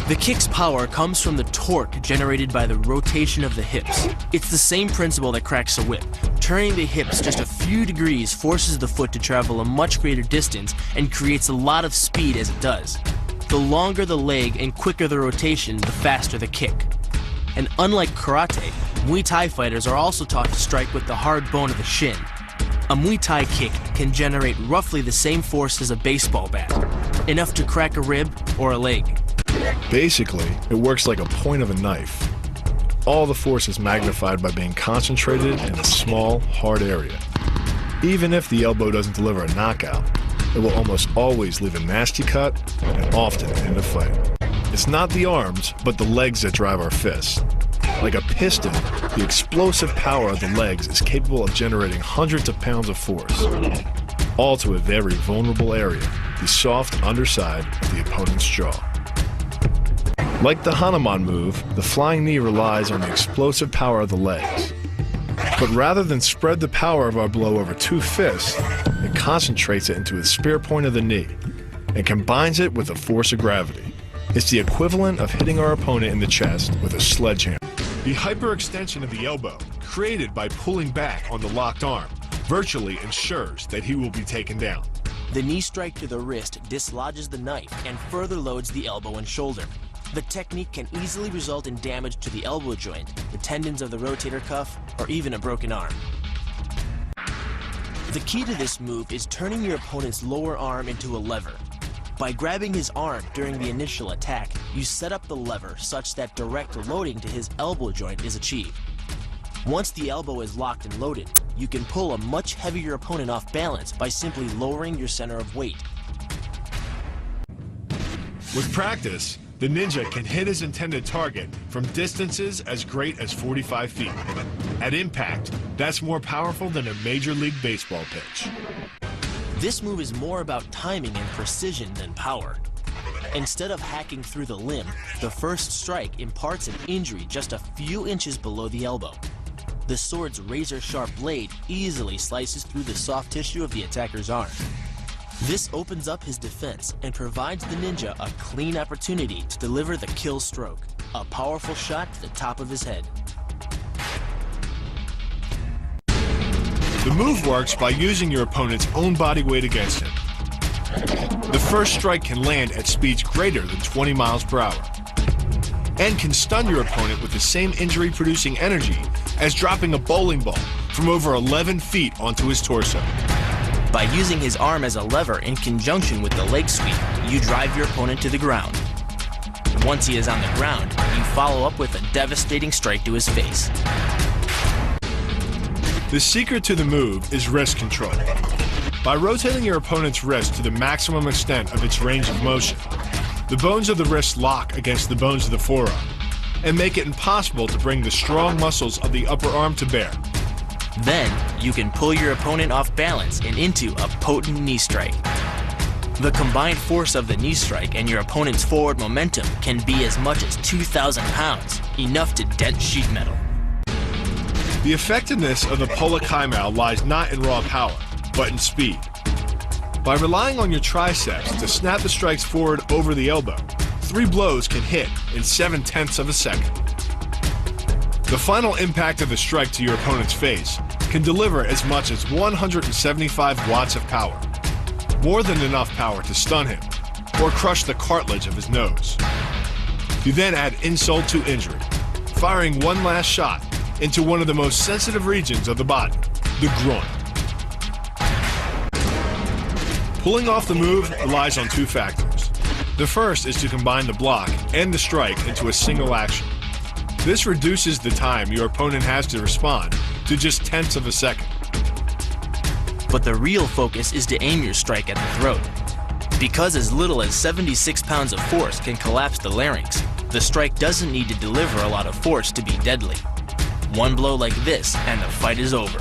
The kick's power comes from the torque generated by the rotation of the hips. It's the same principle that cracks a whip. Turning the hips just a few degrees forces the foot to travel a much greater distance and creates a lot of speed as it does. The longer the leg and quicker the rotation, the faster the kick. And unlike karate, Muay Thai fighters are also taught to strike with the hard bone of the shin. A Muay Thai kick can generate roughly the same force as a baseball bat, enough to crack a rib or a leg. Basically, it works like a point of a knife. All the force is magnified by being concentrated in a small, hard area. Even if the elbow doesn't deliver a knockout, it will almost always leave a nasty cut and often end a fight. It's not the arms, but the legs that drive our fists. Like a piston, the explosive power of the legs is capable of generating hundreds of pounds of force, all to a very vulnerable area, the soft underside of the opponent's jaw. Like the Hanuman move, the flying knee relies on the explosive power of the legs. But rather than spread the power of our blow over two fists, it concentrates it into the spear point of the knee and combines it with the force of gravity. It's the equivalent of hitting our opponent in the chest with a sledgehammer. The hyperextension of the elbow, created by pulling back on the locked arm, virtually ensures that he will be taken down. The knee strike to the wrist dislodges the knife and further loads the elbow and shoulder. The technique can easily result in damage to the elbow joint, the tendons of the rotator cuff, or even a broken arm. The key to this move is turning your opponent's lower arm into a lever. By grabbing his arm during the initial attack, you set up the lever such that direct loading to his elbow joint is achieved. Once the elbow is locked and loaded, you can pull a much heavier opponent off balance by simply lowering your center of weight. With practice, the ninja can hit his intended target from distances as great as 45 feet. At impact, that's more powerful than a Major League Baseball pitch. This move is more about timing and precision than power. Instead of hacking through the limb, the first strike imparts an injury just a few inches below the elbow. The sword's razor-sharp blade easily slices through the soft tissue of the attacker's arm. This opens up his defense and provides the ninja a clean opportunity to deliver the kill stroke, a powerful shot to the top of his head. The move works by using your opponent's own body weight against him. The first strike can land at speeds greater than 20 miles per hour and can stun your opponent with the same injury-producing energy as dropping a bowling ball from over 11 feet onto his torso. By using his arm as a lever in conjunction with the leg sweep, you drive your opponent to the ground. Once he is on the ground, you follow up with a devastating strike to his face. The secret to the move is wrist control. By rotating your opponent's wrist to the maximum extent of its range of motion, the bones of the wrist lock against the bones of the forearm and make it impossible to bring the strong muscles of the upper arm to bear. Then, you can pull your opponent off balance and into a potent knee strike. The combined force of the knee strike and your opponent's forward momentum can be as much as 2,000 pounds, enough to dent sheet metal. The effectiveness of the Pola Kaimao lies not in raw power, but in speed. By relying on your triceps to snap the strikes forward over the elbow, 3 blows can hit in 7/10 of a second. The final impact of the strike to your opponent's face can deliver as much as 175 watts of power, more than enough power to stun him or crush the cartilage of his nose. You then add insult to injury, firing one last shot into one of the most sensitive regions of the body, the groin. Pulling off the move relies on 2 factors. The first is to combine the block and the strike into a single action. This reduces the time your opponent has to respond to just 1/10 of a second. But the real focus is to aim your strike at the throat. Because as little as 76 pounds of force can collapse the larynx, the strike doesn't need to deliver a lot of force to be deadly. One blow like this and the fight is over.